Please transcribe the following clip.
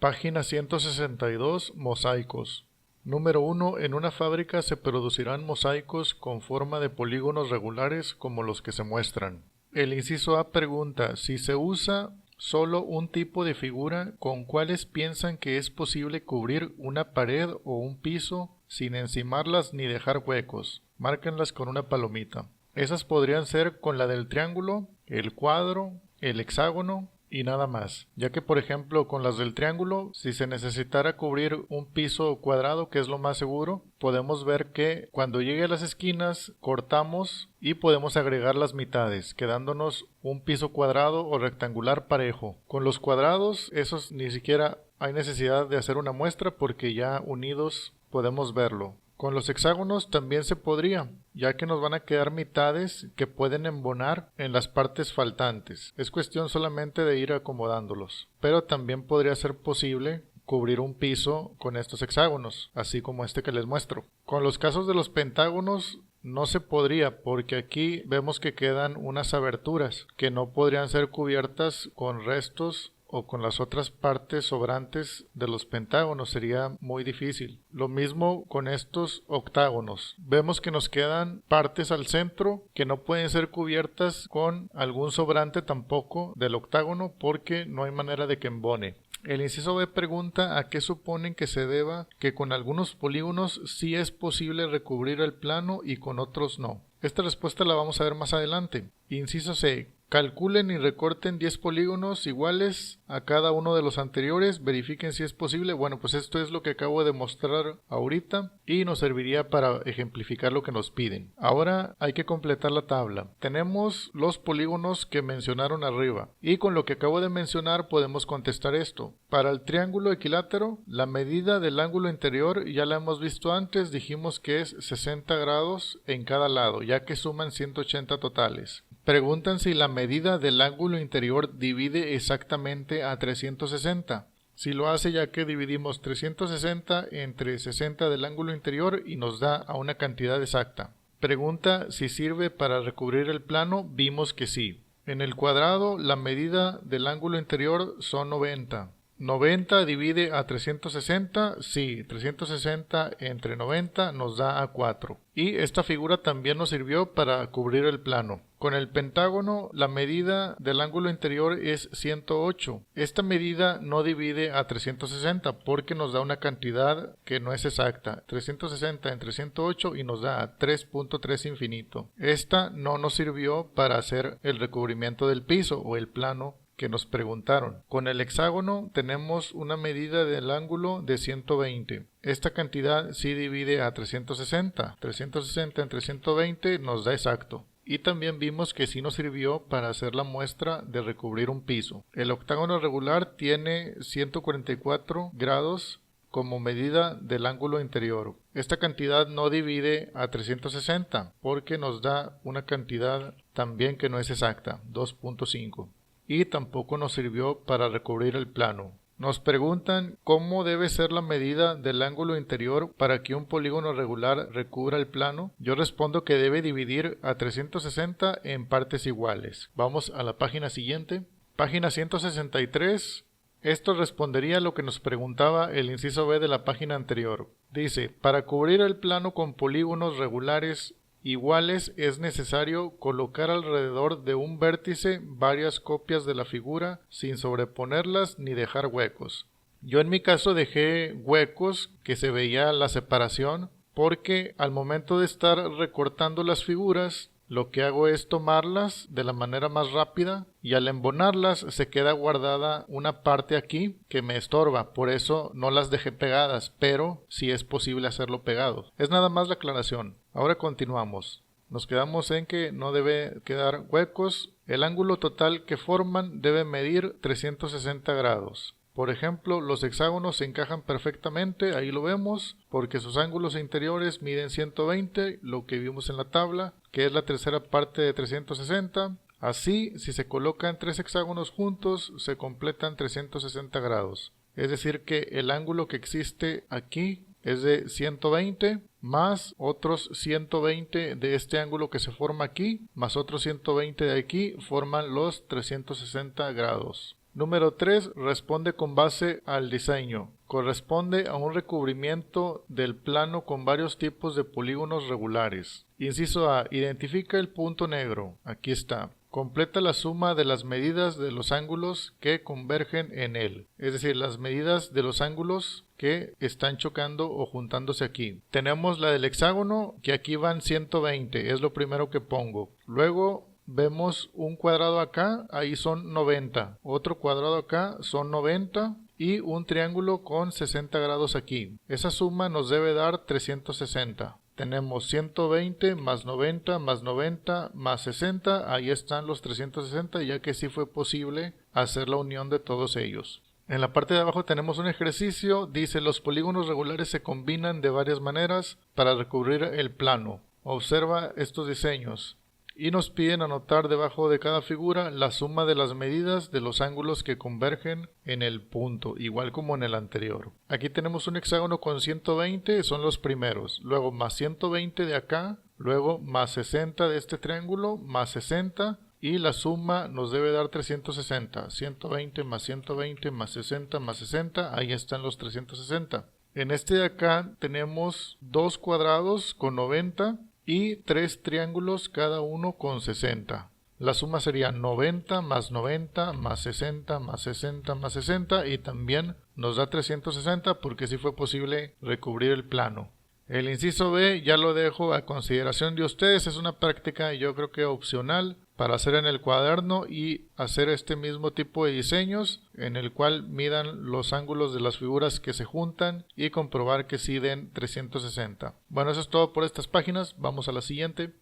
Página 162. Mosaicos. Número 1. En una fábrica se producirán mosaicos con forma de polígonos regulares como los que se muestran. El inciso A pregunta: si se usa solo un tipo de figura, ¿con cuáles piensan que es posible cubrir una pared o un piso sin encimarlas ni dejar huecos? Márquenlas con una palomita. Esas podrían ser con la del triángulo, el cuadro, el hexágono y nada más, ya que por ejemplo con las del triángulo, si se necesitara cubrir un piso cuadrado, que es lo más seguro, podemos ver que cuando llegue a las esquinas cortamos y podemos agregar las mitades, quedándonos un piso cuadrado o rectangular parejo. Con los cuadrados, esos ni siquiera hay necesidad de hacer una muestra porque ya unidos podemos verlo. Con los hexágonos también se podría, ya que nos van a quedar mitades que pueden embonar en las partes faltantes. Es cuestión solamente de ir acomodándolos. Pero también podría ser posible cubrir un piso con estos hexágonos, así como este que les muestro. Con los casos de los pentágonos no se podría, porque aquí vemos que quedan unas aberturas que no podrían ser cubiertas con restos o con las otras partes sobrantes de los pentágonos, sería muy difícil. Lo mismo con estos octágonos. Vemos que nos quedan partes al centro que no pueden ser cubiertas con algún sobrante tampoco del octágono porque no hay manera de que embone. El inciso B pregunta a qué suponen que se deba que con algunos polígonos sí es posible recubrir el plano y con otros no. Esta respuesta la vamos a ver más adelante. Inciso C. Calculen y recorten 10 polígonos iguales a cada uno de los anteriores, verifiquen si es posible. Bueno, pues esto es lo que acabo de mostrar ahorita y nos serviría para ejemplificar lo que nos piden. Ahora hay que completar la tabla. Tenemos los polígonos que mencionaron arriba y con lo que acabo de mencionar podemos contestar esto. Para el triángulo equilátero, la medida del ángulo interior ya la hemos visto antes, dijimos que es 60 grados en cada lado, ya que suman 180 totales. Preguntan si la medida del ángulo interior divide exactamente a 360. Si lo hace, ya que dividimos 360 entre 60 del ángulo interior y nos da a una cantidad exacta. Pregunta si sirve para recubrir el plano, vimos que sí. En el cuadrado la medida del ángulo interior son 90. 90 divide a 360, sí, 360 entre 90 nos da a 4. Y esta figura también nos sirvió para cubrir el plano. Con el pentágono, la medida del ángulo interior es 108. Esta medida no divide a 360 porque nos da una cantidad que no es exacta. 360 entre 108 y nos da a 3.3 infinito. Esta no nos sirvió para hacer el recubrimiento del piso o el plano que nos preguntaron. Con el hexágono tenemos una medida del ángulo de 120. Esta cantidad sí divide a 360. 360 entre 120 nos da exacto. Y también vimos que sí nos sirvió para hacer la muestra de recubrir un piso. El octágono regular tiene 144 grados como medida del ángulo interior. Esta cantidad no divide a 360 porque nos da una cantidad también que no es exacta, 2.5. Y tampoco nos sirvió para recubrir el plano. Nos preguntan cómo debe ser la medida del ángulo interior para que un polígono regular recubra el plano. Yo respondo que debe dividir a 360 en partes iguales. Vamos a la página siguiente. Página 163. Esto respondería a lo que nos preguntaba el inciso B de la página anterior. Dice, para cubrir el plano con polígonos regulares iguales es necesario colocar alrededor de un vértice varias copias de la figura sin sobreponerlas ni dejar huecos. Yo en mi caso dejé huecos que se veía la separación porque al momento de estar recortando las figuras lo que hago es tomarlas de la manera más rápida y al embonarlas se queda guardada una parte aquí que me estorba, por eso no las dejé pegadas, pero sí es posible hacerlo pegado. Es nada más la aclaración. Ahora continuamos. Nos quedamos en que no debe quedar huecos. El ángulo total que forman debe medir 360 grados. Por ejemplo, los hexágonos se encajan perfectamente, ahí lo vemos, porque sus ángulos interiores miden 120, lo que vimos en la tabla, que es la tercera parte de 360. Así, si se colocan 3 hexágonos juntos, se completan 360 grados. Es decir que el ángulo que existe aquí es de 120 más otros 120 de este ángulo que se forma aquí, más otros 120 de aquí, forman los 360 grados. Número 3. Responde con base al diseño. Corresponde a un recubrimiento del plano con varios tipos de polígonos regulares. Inciso A. Identifica el punto negro. Aquí está. Completa la suma de las medidas de los ángulos que convergen en él. Es decir, las medidas de los ángulos que están chocando o juntándose aquí. Tenemos la del hexágono, que aquí van 120. Es lo primero que pongo. Luego vemos un cuadrado acá, ahí son 90. Otro cuadrado acá son 90. Y un triángulo con 60 grados aquí. Esa suma nos debe dar 360. Tenemos 120 más 90 más 90 más 60. Ahí están los 360, ya que sí fue posible hacer la unión de todos ellos. En la parte de abajo tenemos un ejercicio. Dice: los polígonos regulares se combinan de varias maneras para recubrir el plano. Observa estos diseños. Y nos piden anotar debajo de cada figura la suma de las medidas de los ángulos que convergen en el punto, igual como en el anterior. Aquí tenemos un hexágono con 120, son los primeros. Luego más 120 de acá, luego más 60 de este triángulo, más 60, y la suma nos debe dar 360. 120 más 120 más 60 más 60, ahí están los 360. En este de acá tenemos dos cuadrados con 90 y tres triángulos, cada uno con 60. La suma sería 90 más 90 más 60 más 60 más 60, y también nos da 360 porque sí fue posible recubrir el plano. El inciso B ya lo dejo a consideración de ustedes. Es una práctica, yo creo que opcional, para hacer en el cuaderno y hacer este mismo tipo de diseños en el cual midan los ángulos de las figuras que se juntan y comprobar que sí den 360. Bueno, eso es todo por estas páginas. Vamos a la siguiente.